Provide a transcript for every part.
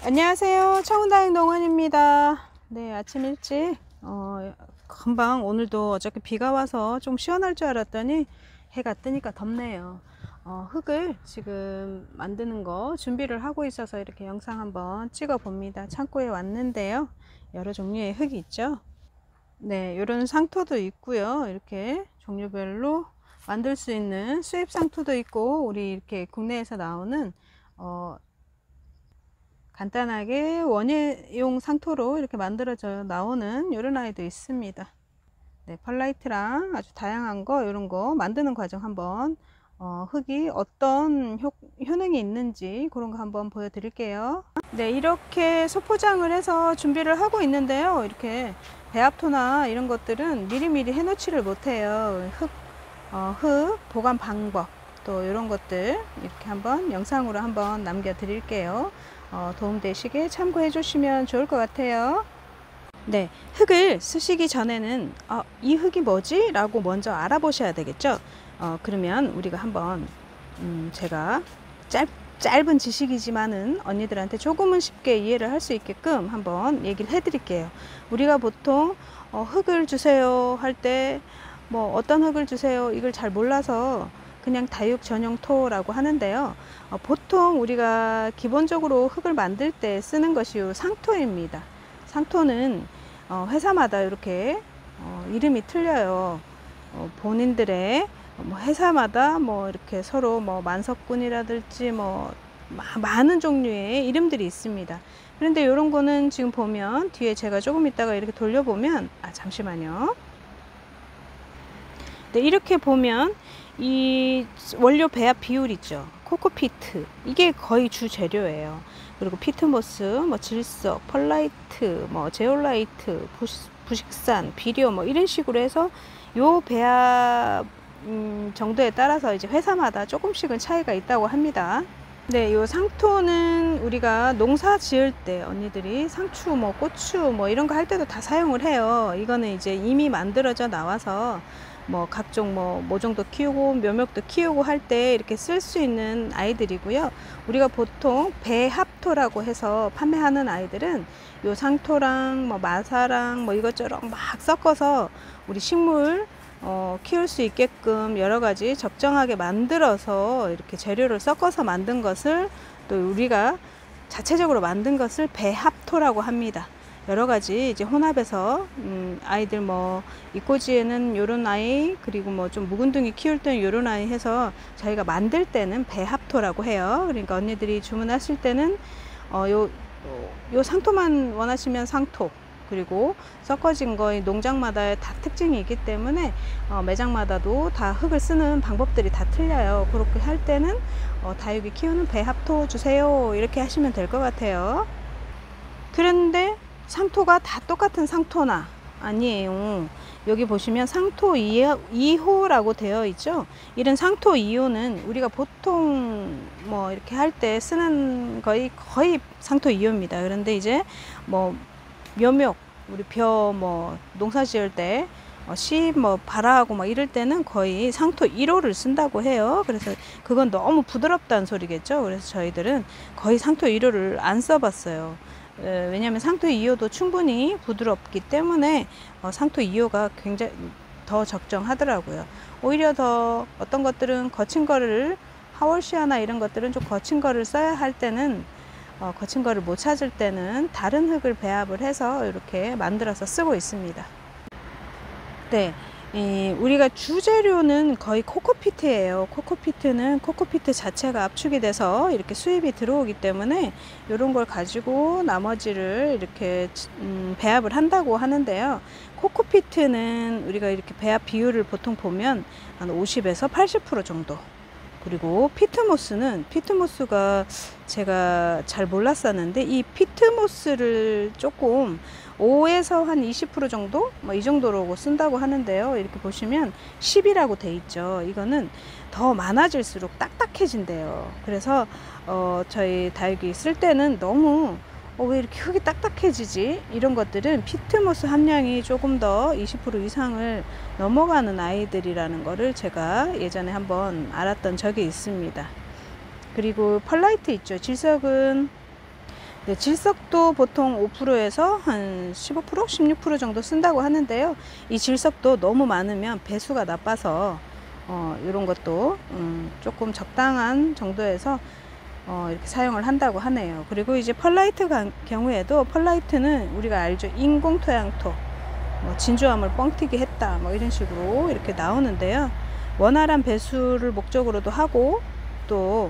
안녕하세요. 청운다육 농원입니다. 네, 아침 일찍 금방 오늘도 어저께 비가 와서 좀 시원할 줄 알았더니 해가 뜨니까 덥네요. 흙을 지금 만드는 거 준비를 하고 있어서 이렇게 영상 한번 찍어 봅니다. 창고에 왔는데요, 여러 종류의 흙이 있죠. 네, 이런 상토도 있고요. 이렇게 종류별로 만들 수 있는 수입 상토도 있고, 우리 이렇게 국내에서 나오는 간단하게 원예용 상토로 이렇게 만들어져 나오는 이런 아이도 있습니다. 네, 펄라이트랑 아주 다양한 거, 이런 거 만드는 과정 한번 흙이 어떤 효능이 있는지 그런 거 한번 보여드릴게요. 네, 이렇게 소포장을 해서 준비를 하고 있는데요. 이렇게 배합토나 이런 것들은 미리미리 해놓지를 못해요. 흙 보관 방법, 또 이런 것들 이렇게 한번 영상으로 한번 남겨 드릴게요. 도움되시게 참고해 주시면 좋을 것 같아요. 네, 흙을 쓰시기 전에는 이 흙이 뭐지? 라고 먼저 알아보셔야 되겠죠. 그러면 우리가 한번 제가 짧은 지식이지만은 언니들한테 조금은 쉽게 이해를 할 수 있게끔 한번 얘기를 해 드릴게요. 우리가 보통 흙을 주세요 할 때 뭐 어떤 흙을 주세요 이걸 잘 몰라서 그냥 다육 전용토라고 하는데요. 보통 우리가 기본적으로 흙을 만들 때 쓰는 것이 상토입니다. 상토는 회사마다 이렇게 이름이 틀려요. 본인들의 회사마다 이렇게 서로 만석군이라든지 많은 종류의 이름들이 있습니다. 그런데 이런 거는 지금 보면 뒤에 제가 조금 있다가 이렇게 돌려보면 잠시만요. 네, 이렇게 보면 이 원료 배합 비율 있죠. 코코피트, 이게 거의 주 재료예요. 그리고 피트모스, 질석, 펄라이트, 제올라이트, 부식산, 비료 이런 식으로 해서 요 배합 정도에 따라서 이제 회사마다 조금씩은 차이가 있다고 합니다. 네, 요 상토는 우리가 농사 지을 때 언니들이 상추, 고추 이런 거 할 때도 다 사용을 해요. 이거는 이제 이미 만들어져 나와서 각종 모종도 키우고 묘목도 키우고 할 때 이렇게 쓸 수 있는 아이들이고요. 우리가 보통 배합토라고 해서 판매하는 아이들은 요 상토랑 마사랑 이것저것 막 섞어서 우리 식물 키울 수 있게끔 여러 가지 적정하게 만들어서 이렇게 재료를 섞어서 만든 것을 또 우리가 자체적으로 만든 것을 배합토라고 합니다. 여러 가지 이제 혼합해서 아이들 이꼬지에는 요런 아이, 그리고 좀 묵은둥이 키울 때는 요런 아이 해서 저희가 만들 때는 배합토라고 해요. 그러니까 언니들이 주문하실 때는 요 상토만 원하시면 상토, 그리고 섞어진 거의 농장마다 다 특징이 있기 때문에 매장마다도 다 흙을 쓰는 방법들이 다 틀려요. 그렇게 할 때는 다육이 키우는 배합토 주세요 이렇게 하시면 될 것 같아요. 그런데 상토가 다 똑같은 상토나 아니에요. 여기 보시면 상토 2호라고 되어 있죠. 이런 상토 2호는 우리가 보통 이렇게 할 때 쓰는 거의 상토 2호입니다. 그런데 이제 묘목, 우리 농사 지을 때 씨 발화하고 이럴 때는 거의 상토 1호를 쓴다고 해요. 그래서 그건 너무 부드럽다는 소리겠죠. 그래서 저희들은 거의 상토 1호를 안 써봤어요. 왜냐하면 상토 2호도 충분히 부드럽기 때문에 상토 2호가 굉장히 더 적정하더라고요. 오히려 더 어떤 것들은 거친 거를 하월시아나 이런 것들은 좀 거친 거를 써야 할 때는 거친 거를 못 찾을 때는 다른 흙을 배합을 해서 이렇게 만들어서 쓰고 있습니다. 네, 우리가 주재료는 거의 코코피트예요. 코코피트는 코코피트 자체가 압축이 돼서 이렇게 수입이 들어오기 때문에 이런 걸 가지고 나머지를 이렇게 배합을 한다고 하는데요. 코코피트는 우리가 이렇게 배합 비율을 보통 보면 한 50에서 80% 정도. 그리고 피트모스가 제가 잘 몰랐었는데 이 피트모스를 조금 5에서 한 20% 정도 이 정도로 쓴다고 하는데요. 이렇게 보시면 10이라고 돼 있죠. 이거는 더 많아질수록 딱딱해진대요. 그래서 저희 다육이 쓸 때는 너무 왜 이렇게 흙이 딱딱해지지? 이런 것들은 피트모스 함량이 조금 더 20% 이상을 넘어가는 아이들이라는 거를 제가 예전에 한번 알았던 적이 있습니다. 그리고 펄라이트 있죠. 질석은 네, 질석도 보통 5%에서 한 15%, 16% 정도 쓴다고 하는데요. 이 질석도 너무 많으면 배수가 나빠서 이런 것도 조금 적당한 정도에서 이렇게 사용을 한다고 하네요. 그리고 이제 펄라이트 경우에도, 펄라이트는 우리가 알죠. 인공 토양토, 뭐 진주함을 뻥튀기 했다, 뭐 이런 식으로 이렇게 나오는데요. 원활한 배수를 목적으로도 하고, 또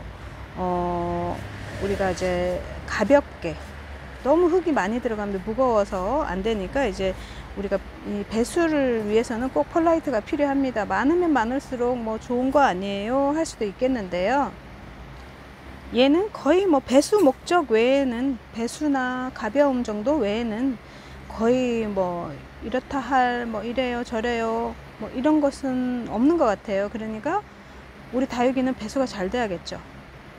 우리가 이제 가볍게, 너무 흙이 많이 들어가면 무거워서 안 되니까 이제 우리가 이 배수를 위해서는 꼭 펄라이트가 필요합니다. 많으면 많을수록 뭐 좋은 거 아니에요 할 수도 있겠는데요. 얘는 거의 뭐 배수 목적 외에는, 배수나 가벼움 정도 외에는 거의 뭐 이렇다 할, 뭐 이래요 저래요 뭐 이런 것은 없는 것 같아요. 그러니까 우리 다육이는 배수가 잘 돼야겠죠.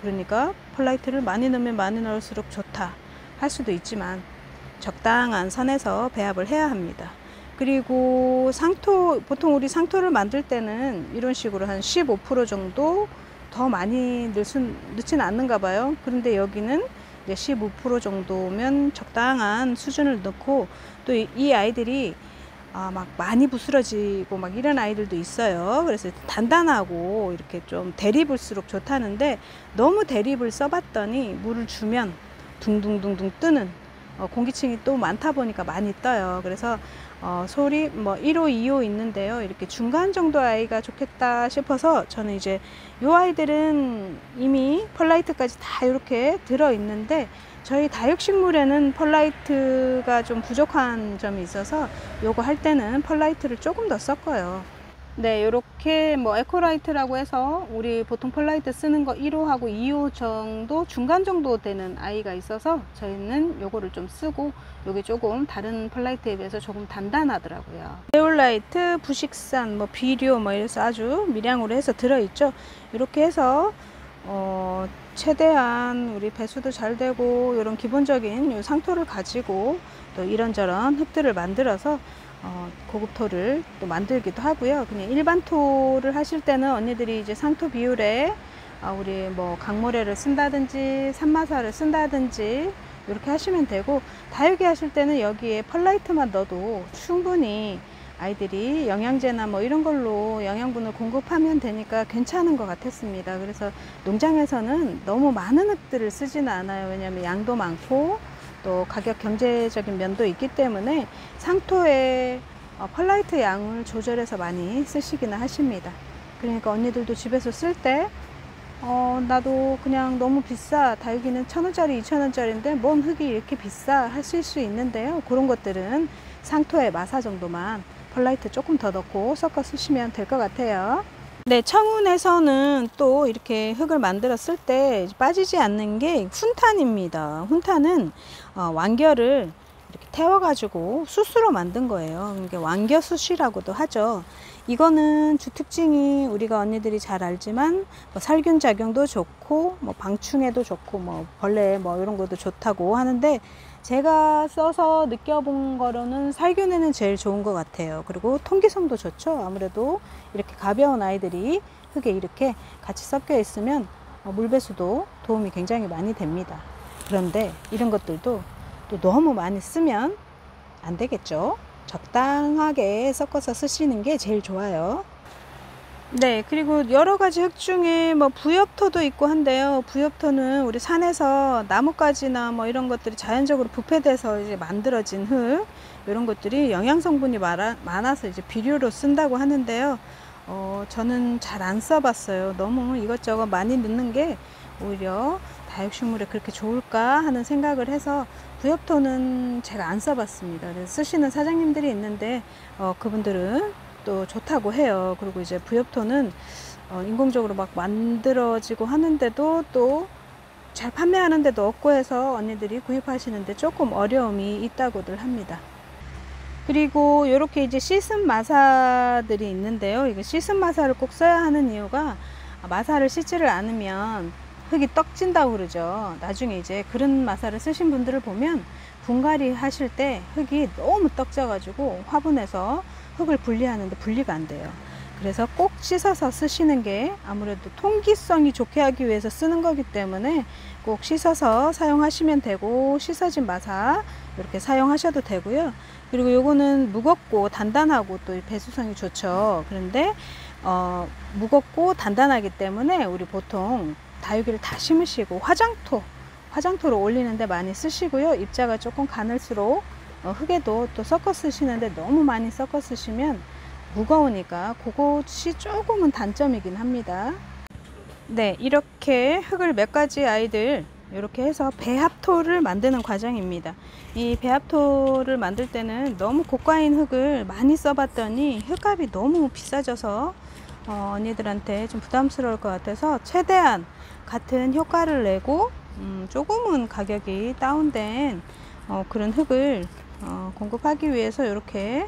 그러니까 펄라이트를 많이 넣으면 많이 넣을수록 좋다 할 수도 있지만 적당한 선에서 배합을 해야 합니다. 그리고 상토, 보통 우리 상토를 만들 때는 이런 식으로 한 15% 정도 더 많이 넣지는 않는가 봐요. 그런데 여기는 이제 15% 정도면 적당한 수준을 넣고, 또 이 아이들이 막 많이 부스러지고 막 이런 아이들도 있어요. 그래서 단단하고 이렇게 좀 대립을수록 좋다는데, 너무 대립을 써봤더니 물을 주면 둥둥둥둥 뜨는, 공기층이 또 많다 보니까 많이 떠요. 그래서 솔이 뭐 1호, 2호 있는데요. 이렇게 중간 정도 아이가 좋겠다 싶어서 저는 이제 요 아이들은 이미 펄라이트까지 다 이렇게 들어 있는데, 저희 다육식물에는 펄라이트가 좀 부족한 점이 있어서 요거 할 때는 펄라이트를 조금 더 섞어요. 네, 요렇게 뭐 에코라이트라고 해서 우리 보통 펄라이트 쓰는 거 1호하고 2호 정도, 중간 정도 되는 아이가 있어서 저희는 요거를 좀 쓰고, 요게 조금 다른 펄라이트에 비해서 조금 단단하더라고요. 제올라이트, 부식산, 뭐 비료 뭐 이래서 아주 미량으로 해서 들어있죠. 이렇게 해서 최대한 우리 배수도 잘 되고, 이런 기본적인 요 상토를 가지고 또 이런저런 흙들을 만들어서 고급토를 또 만들기도 하고요. 그냥 일반 토를 하실 때는 언니들이 이제 상토 비율에 우리 뭐 강모래를 쓴다든지 산마사를 쓴다든지 이렇게 하시면 되고, 다육이 하실 때는 여기에 펄라이트만 넣어도 충분히 아이들이 영양제나 뭐 이런 걸로 영양분을 공급하면 되니까 괜찮은 것 같았습니다. 그래서 농장에서는 너무 많은 흙들을 쓰지는 않아요. 왜냐하면 양도 많고 또 가격 경제적인 면도 있기 때문에 상토에 펄라이트 양을 조절해서 많이 쓰시기는 하십니다. 그러니까 언니들도 집에서 쓸 때 나도 그냥 너무 비싸, 다육이는 1,000원짜리 2,000원짜리인데 뭔 흙이 이렇게 비싸 하실 수 있는데요. 그런 것들은 상토에 마사 정도만 펄라이트 조금 더 넣고 섞어 쓰시면 될 것 같아요. 네, 청운에서는 또 이렇게 흙을 만들었을 때 빠지지 않는 게 훈탄입니다. 훈탄은 완결을 이렇게 태워가지고 숯으로 만든 거예요. 그러니까 완겨숯이라고도 하죠. 이거는 주특징이 우리가 언니들이 잘 알지만 뭐 살균 작용도 좋고 뭐 방충에도 좋고 뭐 벌레 뭐 이런 것도 좋다고 하는데, 제가 써서 느껴본 거로는 살균에는 제일 좋은 것 같아요. 그리고 통기성도 좋죠. 아무래도 이렇게 가벼운 아이들이 흙에 이렇게 같이 섞여 있으면 물배수도 도움이 굉장히 많이 됩니다. 그런데 이런 것들도 또 너무 많이 쓰면 안 되겠죠. 적당하게 섞어서 쓰시는 게 제일 좋아요. 네, 그리고 여러 가지 흙 중에 뭐 부엽토도 있고 한데요. 부엽토는 우리 산에서 나뭇가지나 뭐 이런 것들이 자연적으로 부패돼서 이제 만들어진 흙, 이런 것들이 영양 성분이 많아서 이제 비료로 쓴다고 하는데요. 저는 잘 안 써봤어요. 너무 이것저것 많이 넣는 게 오히려 다육식물에 그렇게 좋을까 하는 생각을 해서 부엽토는 제가 안 써봤습니다. 그래서 쓰시는 사장님들이 있는데 그분들은 또 좋다고 해요. 그리고 이제 부엽토는 인공적으로 막 만들어지고 하는데도 또 잘 판매하는 데도 없고 해서 언니들이 구입하시는데 조금 어려움이 있다고들 합니다. 그리고 이렇게 이제 시슨 마사들이 있는데요. 이거 시슨 마사를 꼭 써야 하는 이유가, 마사를 씻지를 않으면 흙이 떡진다고 그러죠. 나중에 이제 그런 마사를 쓰신 분들을 보면 분갈이 하실 때 흙이 너무 떡져 가지고 화분에서 흙을 분리하는데 분리가 안 돼요. 그래서 꼭 씻어서 쓰시는 게 아무래도 통기성이 좋게 하기 위해서 쓰는 거기 때문에 꼭 씻어서 사용하시면 되고, 씻어진 마사 이렇게 사용하셔도 되고요. 그리고 요거는 무겁고 단단하고 또 배수성이 좋죠. 그런데 무겁고 단단하기 때문에 우리 보통 다육이를 다 심으시고 화장토를 올리는데 많이 쓰시고요. 입자가 조금 가늘수록 흙에도 또 섞어 쓰시는데 너무 많이 섞어 쓰시면 무거우니까 그것이 조금은 단점이긴 합니다. 네, 이렇게 흙을 몇 가지 아이들 이렇게 해서 배합토를 만드는 과정입니다. 이 배합토를 만들 때는 너무 고가인 흙을 많이 써봤더니 흙값이 너무 비싸져서 언니들한테 좀 부담스러울 것 같아서 최대한 같은 효과를 내고 조금은 가격이 다운된 그런 흙을 공급하기 위해서 이렇게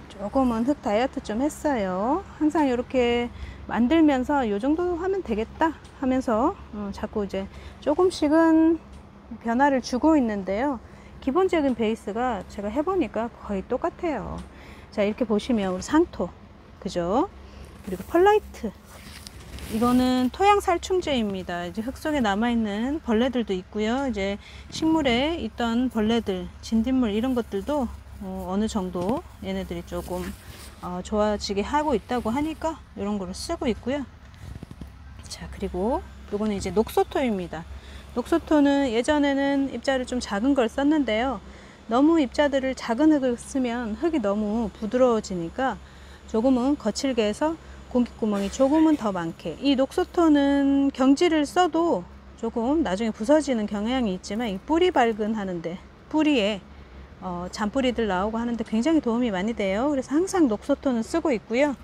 조금은 흙 다이어트 좀 했어요. 항상 이렇게 만들면서 요 정도 하면 되겠다 하면서 자꾸 이제 조금씩은 변화를 주고 있는데요. 기본적인 베이스가 제가 해보니까 거의 똑같아요. 자, 이렇게 보시면 우리 상토, 그죠? 그리고 펄라이트, 이거는 토양 살충제입니다. 이제 흙 속에 남아있는 벌레들도 있고요. 이제 식물에 있던 벌레들, 진딧물 이런 것들도 어느 정도 얘네들이 조금 좋아지게 하고 있다고 하니까 이런 거를 쓰고 있고요. 자, 그리고 요거는 이제 녹소토입니다. 녹소토는 예전에는 입자를 좀 작은 걸 썼는데요. 너무 입자들을 작은 흙을 쓰면 흙이 너무 부드러워지니까 조금은 거칠게 해서 공기구멍이 조금은 더 많게, 이 녹소토는 경지를 써도 조금 나중에 부서지는 경향이 있지만 이 뿌리 발근하는데, 뿌리에 잔뿌리들 나오고 하는데 굉장히 도움이 많이 돼요. 그래서 항상 녹소토는 쓰고 있고요.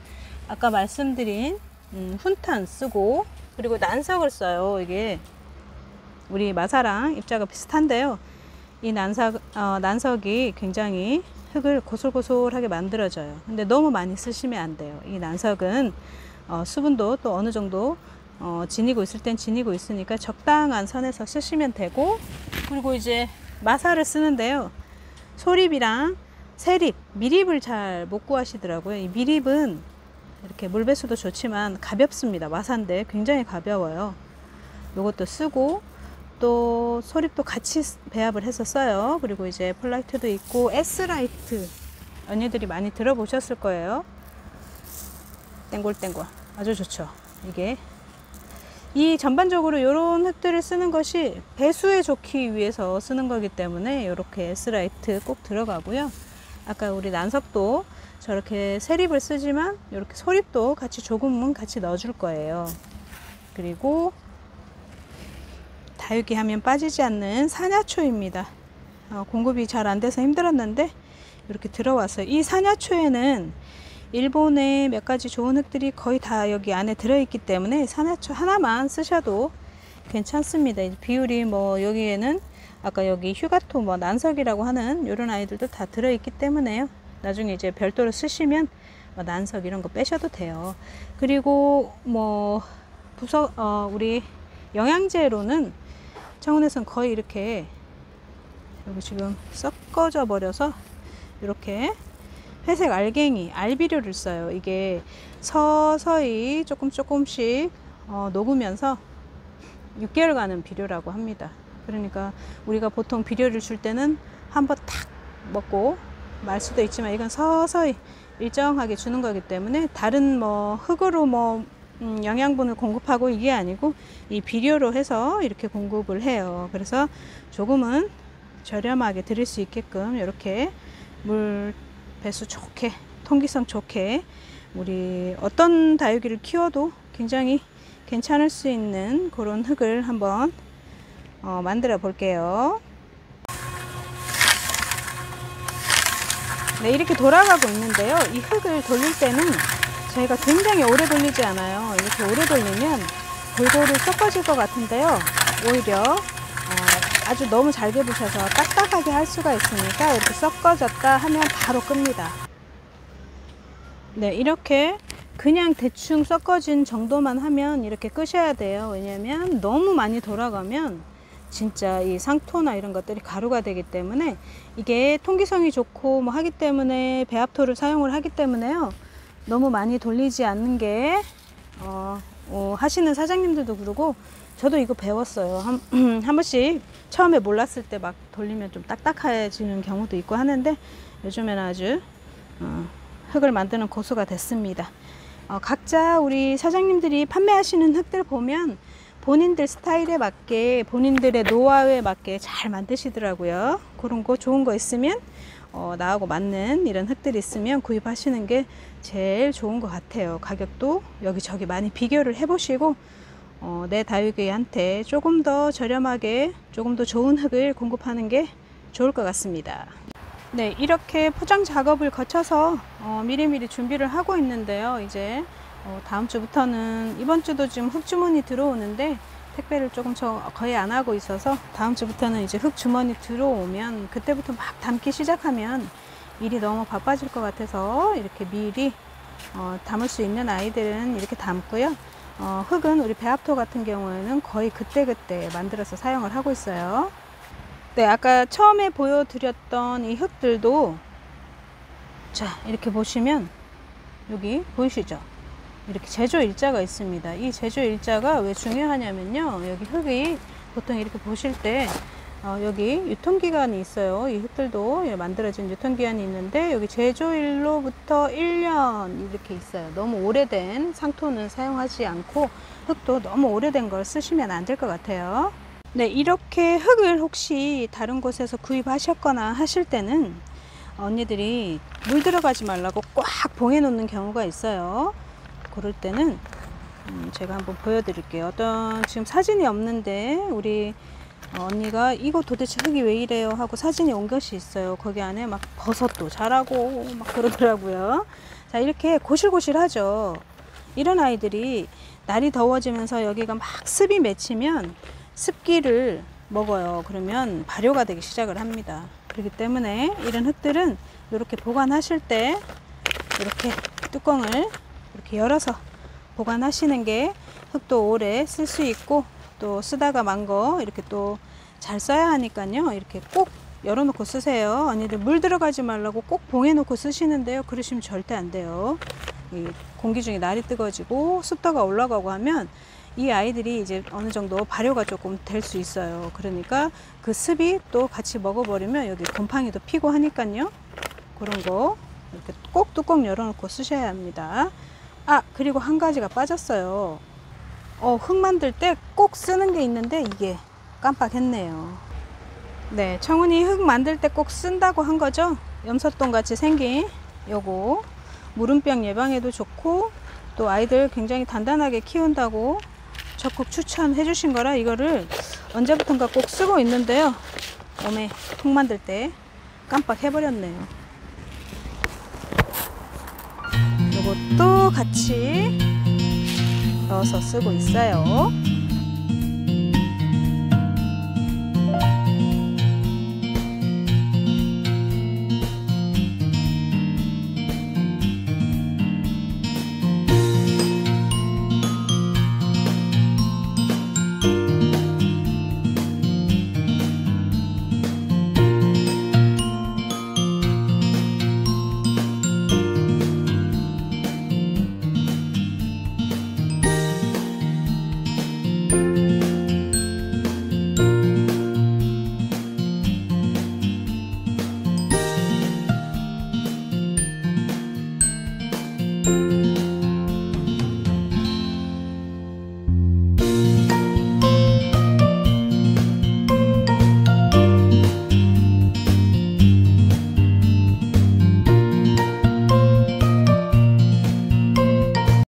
아까 말씀드린 훈탄 쓰고, 그리고 난석을 써요. 이게 우리 마사랑 입자가 비슷한데요. 이 난석이 굉장히 흙을 고솔고솔하게 만들어져요. 근데 너무 많이 쓰시면 안 돼요. 이 난석은 수분도 또 어느 정도 지니고 있을 땐 지니고 있으니까 적당한 선에서 쓰시면 되고, 그리고 이제 마사를 쓰는데요. 소립이랑 세립, 미립을 잘 못 구하시더라고요. 이 미립은 이렇게 물 배수도 좋지만 가볍습니다. 마사인데 굉장히 가벼워요. 요것도 쓰고, 또 소립도 같이 배합을 해서 써요. 그리고 이제 펄라이트도 있고, S라이트 언니들이 많이 들어보셨을 거예요. 땡골땡골 아주 좋죠. 이게 이 전반적으로 이런 흙들을 쓰는 것이 배수에 좋기 위해서 쓰는 거기 때문에 이렇게 S라이트 꼭 들어가고요. 아까 우리 난석도 저렇게 세립을 쓰지만 이렇게 소립도 같이 조금은 같이 넣어줄 거예요. 그리고 다육이 하면 빠지지 않는 산야초입니다. 공급이 잘 안 돼서 힘들었는데 이렇게 들어왔어요. 이 산야초에는 일본의 몇 가지 좋은 흙들이 거의 다 여기 안에 들어있기 때문에 산야초 하나만 쓰셔도 괜찮습니다. 비율이 뭐 여기에는 아까 여기 휴가토 뭐 난석이라고 하는 이런 아이들도 다 들어있기 때문에요. 나중에 이제 별도로 쓰시면 난석 이런 거 빼셔도 돼요. 그리고 뭐 우리 영양제로는 청원에서는 거의 이렇게 여기 지금 섞어져 버려서 이렇게 회색 알갱이, 알비료를 써요. 이게 서서히 조금씩 녹으면서 6개월 가는 비료라고 합니다. 그러니까 우리가 보통 비료를 줄 때는 한번 탁 먹고 말 수도 있지만 이건 서서히 일정하게 주는 거기 때문에 다른 뭐 흙으로 뭐 영양분을 공급하고 이게 아니고 이 비료로 해서 이렇게 공급을 해요. 그래서 조금은 저렴하게 드릴 수 있게끔 이렇게 물 배수 좋게, 통기성 좋게 우리 어떤 다육이를 키워도 굉장히 괜찮을 수 있는 그런 흙을 한번 만들어 볼게요. 네, 이렇게 돌아가고 있는데요. 이 흙을 돌릴 때는 저희가 굉장히 오래 돌리지 않아요. 이렇게 오래 돌리면 골고루 섞어질 것 같은데요. 오히려 아주 너무 잘게 부셔서 딱딱하게 할 수가 있으니까 이렇게 섞어졌다 하면 바로 끕니다. 네, 이렇게 그냥 대충 섞어진 정도만 하면 이렇게 끄셔야 돼요. 왜냐면 너무 많이 돌아가면 진짜 이 상토나 이런 것들이 가루가 되기 때문에, 이게 통기성이 좋고 뭐 하기 때문에 배합토를 사용을 하기 때문에요. 너무 많이 돌리지 않는 게 하시는 사장님들도 그러고 저도 이거 배웠어요. 한 번씩 처음에 몰랐을 때 막 돌리면 좀 딱딱해지는 경우도 있고 하는데 요즘에는 아주 흙을 만드는 고수가 됐습니다. 각자 우리 사장님들이 판매하시는 흙들 보면 본인들 스타일에 맞게 본인들의 노하우에 맞게 잘 만드시더라고요. 그런 거 좋은 거 있으면 나하고 맞는 이런 흙들이 있으면 구입하시는 게 제일 좋은 것 같아요. 가격도 여기저기 많이 비교를 해 보시고 내 다육이한테 조금 더 저렴하게 조금 더 좋은 흙을 공급하는 게 좋을 것 같습니다. 네, 이렇게 포장 작업을 거쳐서 미리미리 준비를 하고 있는데요. 이제 다음 주부터는, 이번 주도 지금 흙 주문이 들어오는데 택배를 조금 거의 안 하고 있어서 다음 주부터는 이제 흙 주문이 들어오면 그때부터 막 담기 시작하면 일이 너무 바빠질 것 같아서 이렇게 미리 담을 수 있는 아이들은 이렇게 담고요. 흙은 우리 배합토 같은 경우에는 거의 그때그때 만들어서 사용을 하고 있어요. 네, 아까 처음에 보여드렸던 이 흙들도 자, 이렇게 보시면 여기 보이시죠? 이렇게 제조 일자가 있습니다. 이 제조 일자가 왜 중요하냐면요, 여기 흙이 보통 이렇게 보실 때 여기 유통기간이 있어요. 이 흙들도 만들어진 유통기간이 있는데 여기 제조일로부터 1년 이렇게 있어요. 너무 오래된 상토는 사용하지 않고 흙도 너무 오래된 걸 쓰시면 안 될 것 같아요. 네, 이렇게 흙을 혹시 다른 곳에서 구입하셨거나 하실 때는 언니들이 물 들어가지 말라고 꽉 봉해 놓는 경우가 있어요. 그럴 때는 제가 한번 보여드릴게요. 지금 사진이 없는데 우리 언니가 이거 도대체 흙이 왜 이래요 하고 사진이 온 것이 있어요. 거기 안에 막 버섯도 자라고 막 그러더라고요. 자, 이렇게 고실고실하죠. 이런 아이들이 날이 더워지면서 여기가 막 습이 맺히면 습기를 먹어요. 그러면 발효가 되기 시작을 합니다. 그렇기 때문에 이런 흙들은 이렇게 보관하실 때 이렇게 뚜껑을 이렇게 열어서 보관하시는 게 흙도 오래 쓸 수 있고 또 쓰다가 만 거 이렇게 또 잘 써야 하니까요. 이렇게 꼭 열어놓고 쓰세요. 언니들 물 들어가지 말라고 꼭 봉해놓고 쓰시는데요. 그러시면 절대 안 돼요. 이 공기 중에 날이 뜨거워지고 습도가 올라가고 하면 이 아이들이 이제 어느 정도 발효가 조금 될 수 있어요. 그러니까 그 습이 또 같이 먹어버리면 여기 곰팡이도 피고 하니까요. 그런 거 이렇게 꼭 뚜껑 열어놓고 쓰셔야 합니다. 그리고 한 가지가 빠졌어요. 흙 만들 때 꼭 쓰는 게 있는데 이게 깜빡했네요. 네, 청운이 흙 만들 때 꼭 쓴다고 한 거죠. 염소똥 같이 생긴 요거 물음병 예방에도 좋고 또 아이들 굉장히 단단하게 키운다고 적극 추천해 주신 거라 이거를 언제부턴가 꼭 쓰고 있는데요. 흙 만들 때 깜빡해 버렸네요. 요것도 같이 넣어서 쓰고 있어요.